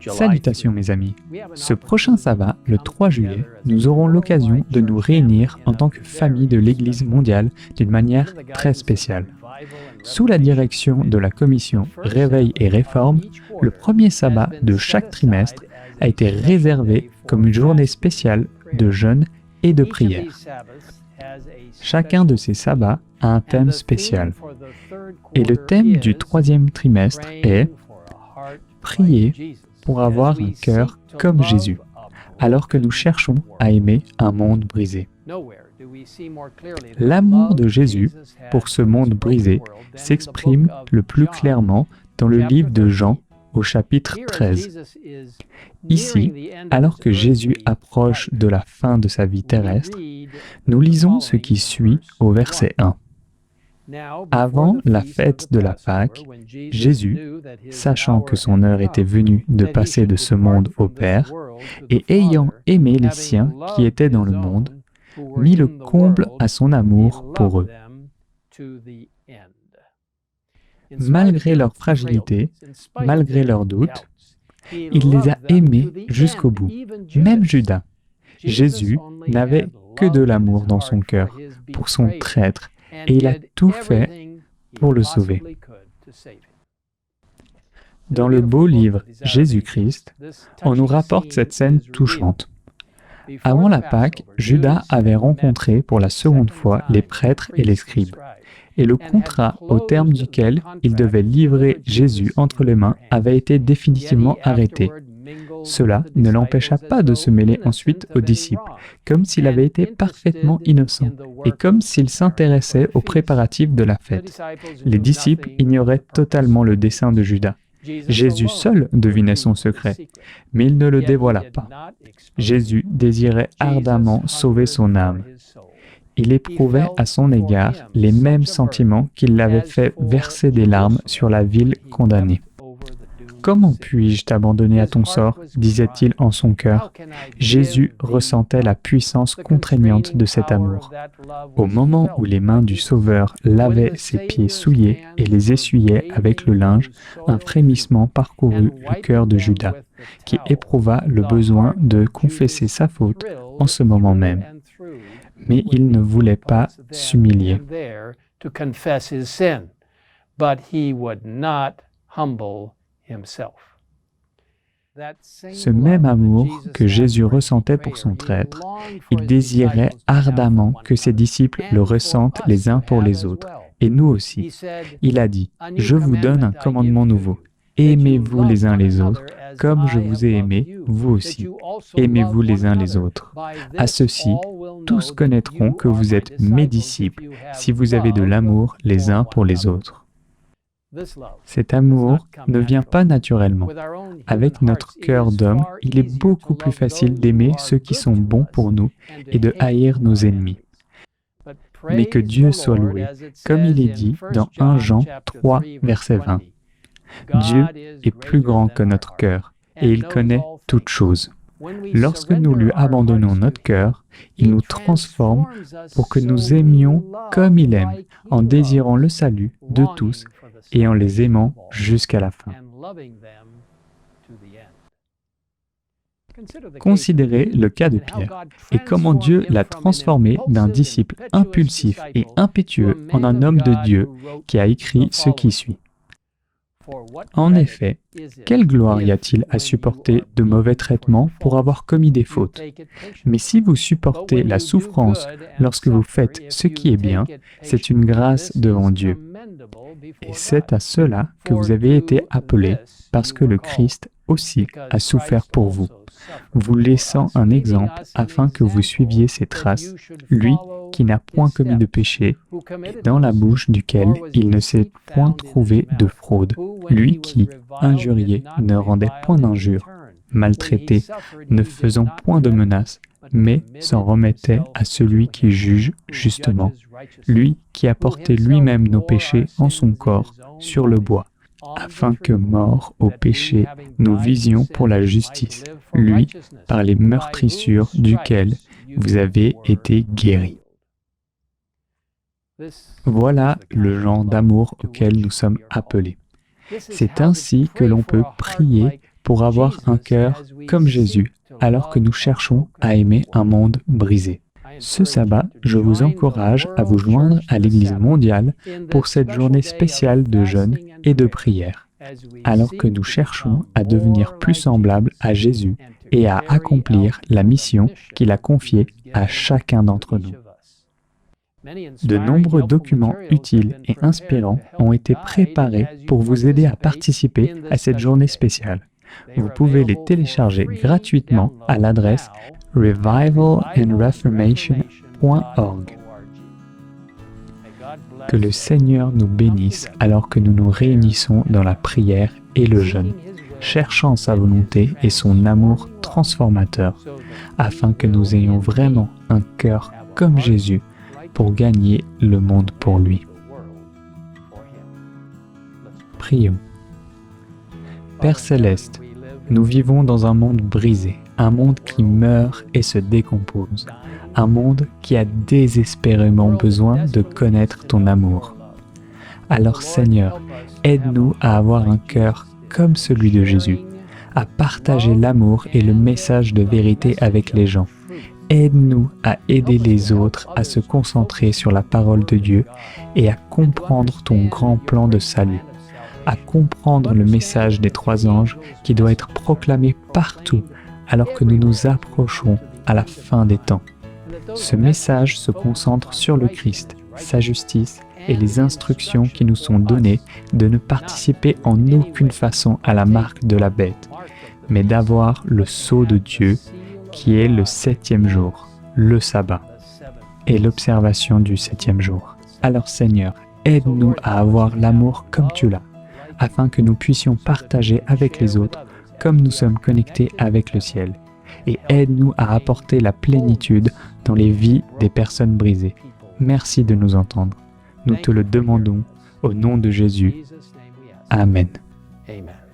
Salutations mes amis. Ce prochain sabbat, le 3 juillet, nous aurons l'occasion de nous réunir en tant que famille de l'Église mondiale d'une manière très spéciale. Sous la direction de la commission Réveil et Réforme, le premier sabbat de chaque trimestre a été réservé comme une journée spéciale de jeûne et de prière. Chacun de ces sabbats a un thème spécial. Et le thème du troisième trimestre est « Prier pour avoir un cœur comme Jésus », alors que nous cherchons à aimer un monde brisé. L'amour de Jésus pour ce monde brisé s'exprime le plus clairement dans le livre de Jean au chapitre 13. Ici, alors que Jésus approche de la fin de sa vie terrestre, nous lisons ce qui suit au verset 1. Avant la fête de la Pâque, Jésus, sachant que son heure était venue de passer de ce monde au Père, et ayant aimé les siens qui étaient dans le monde, mit le comble à son amour pour eux. Malgré leur fragilité, malgré leurs doutes, il les a aimés jusqu'au bout, même Judas. Jésus n'avait que de l'amour dans son cœur pour son traître, et il a tout fait pour le sauver. Dans le beau livre Jésus-Christ, on nous rapporte cette scène touchante. Avant la Pâque, Judas avait rencontré pour la seconde fois les prêtres et les scribes, et le contrat au terme duquel il devait livrer Jésus entre les mains avait été définitivement arrêté. Cela ne l'empêcha pas de se mêler ensuite aux disciples, comme s'il avait été parfaitement innocent, et comme s'il s'intéressait aux préparatifs de la fête. Les disciples ignoraient totalement le dessein de Judas. Jésus seul devinait son secret, mais il ne le dévoila pas. Jésus désirait ardemment sauver son âme. Il éprouvait à son égard les mêmes sentiments qui l'avaient fait verser des larmes sur la ville condamnée. « Comment puis-je t'abandonner à ton sort ?» disait-il en son cœur. Jésus ressentait la puissance contraignante de cet amour. Au moment où les mains du Sauveur lavaient ses pieds souillés et les essuyaient avec le linge, un frémissement parcourut le cœur de Judas, qui éprouva le besoin de confesser sa faute en ce moment même. Mais il ne voulait pas s'humilier. Ce même amour que Jésus ressentait pour son traître, il désirait ardemment que ses disciples le ressentent les uns pour les autres, et nous aussi. Il a dit « Je vous donne un commandement nouveau. Aimez-vous les uns les autres, comme je vous ai aimés, vous aussi. Aimez-vous les uns les autres. À ceci, tous connaîtront que vous êtes mes disciples, si vous avez de l'amour les uns pour les autres. » Cet amour ne vient pas naturellement. Avec notre cœur d'homme, il est beaucoup plus facile d'aimer ceux qui sont bons pour nous et de haïr nos ennemis. Mais que Dieu soit loué, comme il est dit dans 1 Jean 3, verset 20. Dieu est plus grand que notre cœur, et il connaît toutes choses. Lorsque nous lui abandonnons notre cœur, il nous transforme pour que nous aimions comme il aime, en désirant le salut de tous et en les aimant jusqu'à la fin. Considérez le cas de Pierre et comment Dieu l'a transformé d'un disciple impulsif et impétueux en un homme de Dieu qui a écrit ce qui suit. En effet, quelle gloire y a-t-il à supporter de mauvais traitements pour avoir commis des fautes? Mais si vous supportez la souffrance lorsque vous faites ce qui est bien, c'est une grâce devant Dieu. Et c'est à cela que vous avez été appelés, parce que le Christ aussi a souffert pour vous, vous laissant un exemple afin que vous suiviez ses traces, lui qui n'a point commis de péché, et dans la bouche duquel il ne s'est point trouvé de fraude, lui qui, injurié, ne rendait point d'injure, maltraité, ne faisant point de menaces, mais s'en remettait à celui qui juge justement, lui qui a porté lui-même nos péchés en son corps sur le bois, afin que, morts au péché, nous visions pour la justice, lui, par les meurtrissures duquel vous avez été guéris. Voilà le genre d'amour auquel nous sommes appelés. C'est ainsi que l'on peut prier pour avoir un cœur comme Jésus, alors que nous cherchons à aimer un monde brisé. Ce sabbat, je vous encourage à vous joindre à l'Église mondiale pour cette journée spéciale de jeûne et de prière, alors que nous cherchons à devenir plus semblables à Jésus et à accomplir la mission qu'il a confiée à chacun d'entre nous. De nombreux documents utiles et inspirants ont été préparés pour vous aider à participer à cette journée spéciale. Vous pouvez les télécharger gratuitement à l'adresse revivalandreformation.org. Que le Seigneur nous bénisse alors que nous nous réunissons dans la prière et le jeûne, cherchant sa volonté et son amour transformateur, afin que nous ayons vraiment un cœur comme Jésus pour gagner le monde pour lui. Prions. Père céleste, nous vivons dans un monde brisé, un monde qui meurt et se décompose, un monde qui a désespérément besoin de connaître ton amour. Alors Seigneur, aide-nous à avoir un cœur comme celui de Jésus, à partager l'amour et le message de vérité avec les gens. Aide-nous à aider les autres à se concentrer sur la parole de Dieu et à comprendre ton grand plan de salut, à comprendre le message des 3 anges qui doit être proclamé partout alors que nous nous approchons à la fin des temps. Ce message se concentre sur le Christ, sa justice et les instructions qui nous sont données de ne participer en aucune façon à la marque de la bête, mais d'avoir le sceau de Dieu qui est le 7e jour, le sabbat, et l'observation du 7e jour. Alors Seigneur, aide-nous à avoir l'amour comme tu l'as, afin que nous puissions partager avec les autres comme nous sommes connectés avec le ciel, et aide-nous à apporter la plénitude dans les vies des personnes brisées. Merci de nous entendre. Nous te le demandons au nom de Jésus. Amen. Amen.